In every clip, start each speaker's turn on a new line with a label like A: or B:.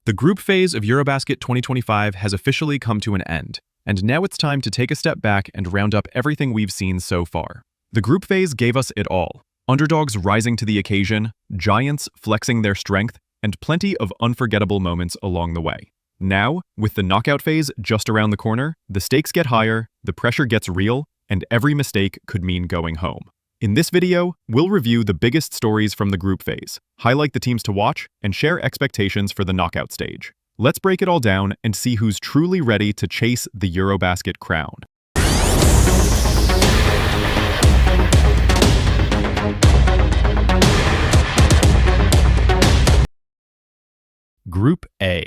A: The group phase of EuroBasket 2025 has officially come to an end, and now it's time to take a step back and round up everything we've seen so far. The group phase gave us it all. Underdogs rising to the occasion, giants flexing their strength, and plenty of unforgettable moments along the way. Now, with the knockout phase just around the corner, the stakes get higher, the pressure gets real, and every mistake could mean going home. In this video, we'll review the biggest stories from the group phase, highlight the teams to watch, and share expectations for the knockout stage. Let's break it all down and see who's truly ready to chase the EuroBasket crown. Group A.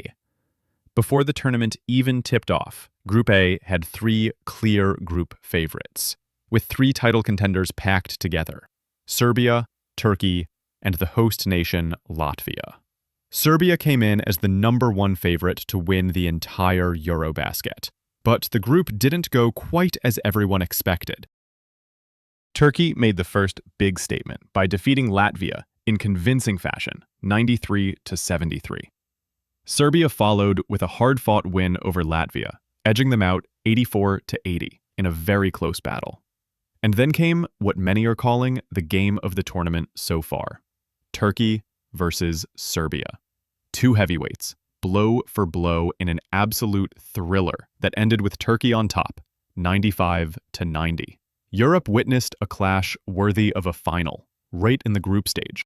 A: Before the tournament even tipped off, Group A had three clear group favorites, with three title contenders packed together: Serbia, Turkey, and the host nation, Latvia. Serbia came in as the #1 favorite to win the entire EuroBasket, but the group didn't go quite as everyone expected. Turkey made the first big statement by defeating Latvia in convincing fashion, 93-73. Serbia followed with a hard-fought win over Latvia, edging them out 84-80 in a very close battle. And then came what many are calling the game of the tournament so far: Turkey versus Serbia. Two heavyweights, blow for blow in an absolute thriller that ended with Turkey on top, 95-90. Europe witnessed a clash worthy of a final, right in the group stage.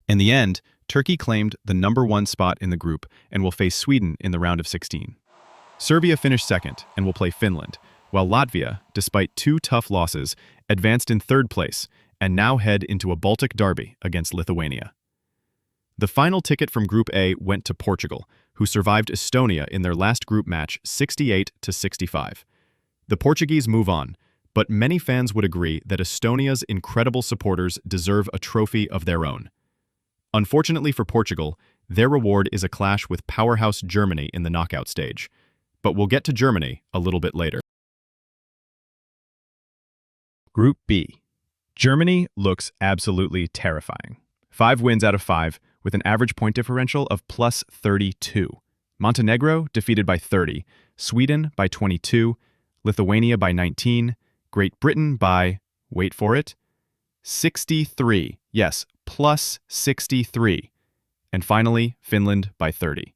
A: In the end, Turkey claimed the #1 spot in the group and will face Sweden in the round of 16. Serbia finished second and will play Finland, while Latvia, despite two tough losses, advanced in third place and now head into a Baltic derby against Lithuania. The final ticket from Group A went to Portugal, who survived Estonia in their last group match 68-65. The Portuguese move on, but many fans would agree that Estonia's incredible supporters deserve a trophy of their own. Unfortunately for Portugal, their reward is a clash with powerhouse Germany in the knockout stage. But we'll get to Germany a little bit later. Group B. Germany looks absolutely terrifying. 5 wins out of 5, with an average point differential of +32. Montenegro defeated by 30, Sweden by 22, Lithuania by 19, Great Britain by, wait for it, 63. Yes, +63. And finally, Finland by 30.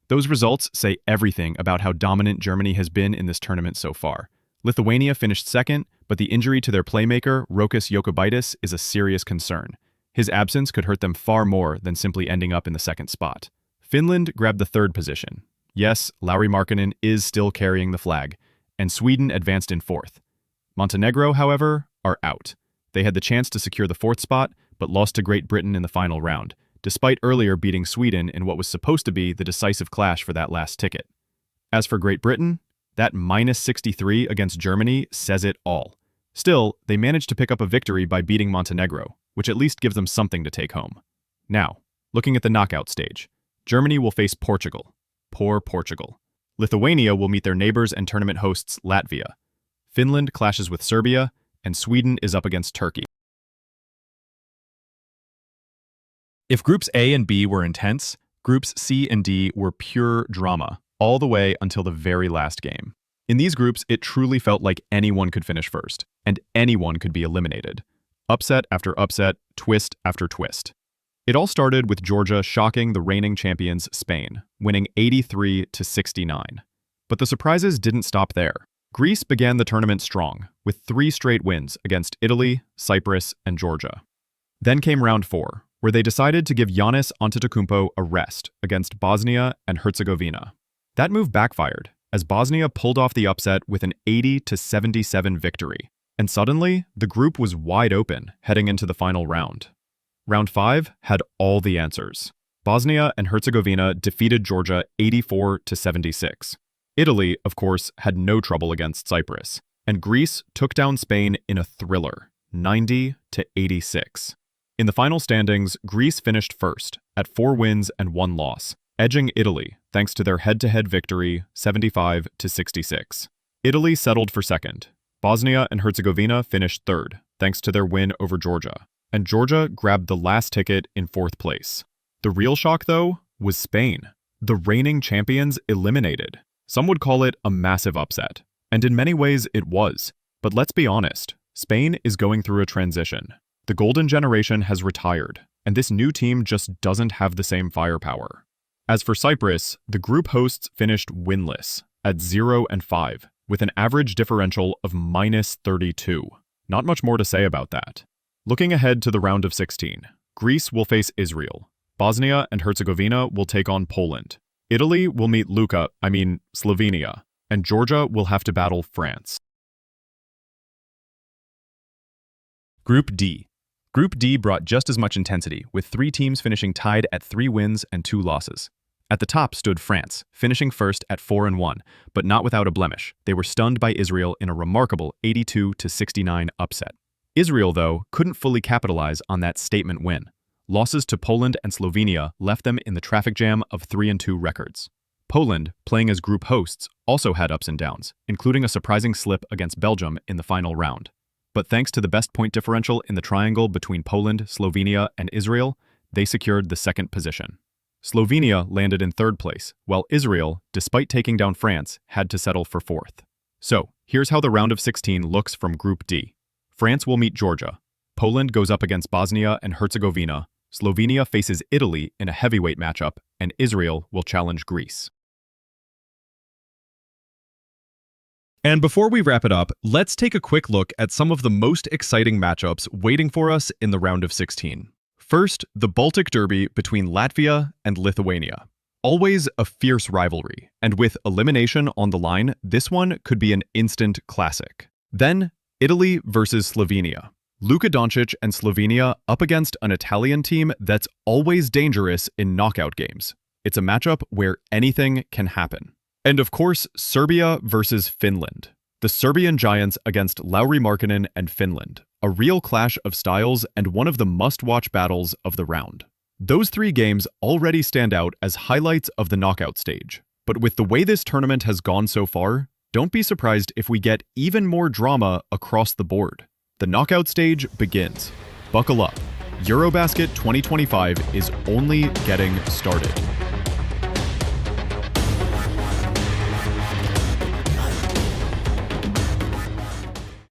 A: Those results say everything about how dominant Germany has been in this tournament so far. Lithuania finished second, but the injury to their playmaker, Rokas Jokubaitis, is a serious concern. His absence could hurt them far more than simply ending up in the second spot. Finland grabbed the third position. Yes, Lauri Markkanen is still carrying the flag, and Sweden advanced in fourth. Montenegro, however, are out. They had the chance to secure the fourth spot, but lost to Great Britain in the final round, despite earlier beating Sweden in what was supposed to be the decisive clash for that last ticket. As for Great Britain, that -63 against Germany says it all. Still, they managed to pick up a victory by beating Montenegro, which at least gives them something to take home. Now, looking at the knockout stage, Germany will face Portugal. Poor Portugal. Lithuania will meet their neighbors and tournament hosts Latvia. Finland clashes with Serbia, and Sweden is up against Turkey. If Groups A and B were intense, Groups C and D were pure drama, all the way until the very last game. In these groups, it truly felt like anyone could finish first, and anyone could be eliminated. Upset after upset, twist after twist. It all started with Georgia shocking the reigning champions Spain, winning 83-69. But the surprises didn't stop there. Greece began the tournament strong, with 3 straight wins against Italy, Cyprus, and Georgia. Then came round 4, where they decided to give Giannis Antetokounmpo a rest against Bosnia and Herzegovina. That move backfired, as Bosnia pulled off the upset with an 80-77 victory, and suddenly, the group was wide open heading into the final round. Round 5 had all the answers. Bosnia and Herzegovina defeated Georgia 84-76. Italy, of course, had no trouble against Cyprus, and Greece took down Spain in a thriller, 90-86. In the final standings, Greece finished first, at 4 wins and 1 loss, edging Italy thanks to their head-to-head victory, 75-66. Italy settled for second. Bosnia and Herzegovina finished third, thanks to their win over Georgia, and Georgia grabbed the last ticket in 4th place. The real shock, though, was Spain, the reigning champions eliminated. Some would call it a massive upset, and in many ways it was. But let's be honest, Spain is going through a transition. The golden generation has retired, and this new team just doesn't have the same firepower. As for Cyprus, the group hosts finished winless at 0-5, with an average differential of -32. Not much more to say about that. Looking ahead to the round of 16, Greece will face Israel. Bosnia and Herzegovina will take on Poland. Italy will meet Slovenia, and Georgia will have to battle France. Group D. Group D brought just as much intensity, with 3 teams finishing tied at 3 wins and 2 losses. At the top stood France, finishing first at 4-1, but not without a blemish. They were stunned by Israel in a remarkable 82-69 upset. Israel, though, couldn't fully capitalize on that statement win. Losses to Poland and Slovenia left them in the traffic jam of 3-2 records. Poland, playing as group hosts, also had ups and downs, including a surprising slip against Belgium in the final round. But thanks to the best point differential in the triangle between Poland, Slovenia, and Israel, they secured the second position. Slovenia landed in 3rd place, while Israel, despite taking down France, had to settle for 4th. So, here's how the round of 16 looks from Group D. France will meet Georgia. Poland goes up against Bosnia and Herzegovina. Slovenia faces Italy in a heavyweight matchup, and Israel will challenge Greece. And before we wrap it up, let's take a quick look at some of the most exciting matchups waiting for us in the round of 16. First, the Baltic Derby between Latvia and Lithuania. Always a fierce rivalry, and with elimination on the line, this one could be an instant classic. Then, Italy versus Slovenia. Luka Doncic and Slovenia up against an Italian team that's always dangerous in knockout games. It's a matchup where anything can happen. And of course, Serbia versus Finland. The Serbian Giants against Lauri Markkanen and Finland. A real clash of styles and one of the must-watch battles of the round. Those 3 games already stand out as highlights of the knockout stage. But with the way this tournament has gone so far, don't be surprised if we get even more drama across the board. The knockout stage begins. Buckle up. EuroBasket 2025 is only getting started.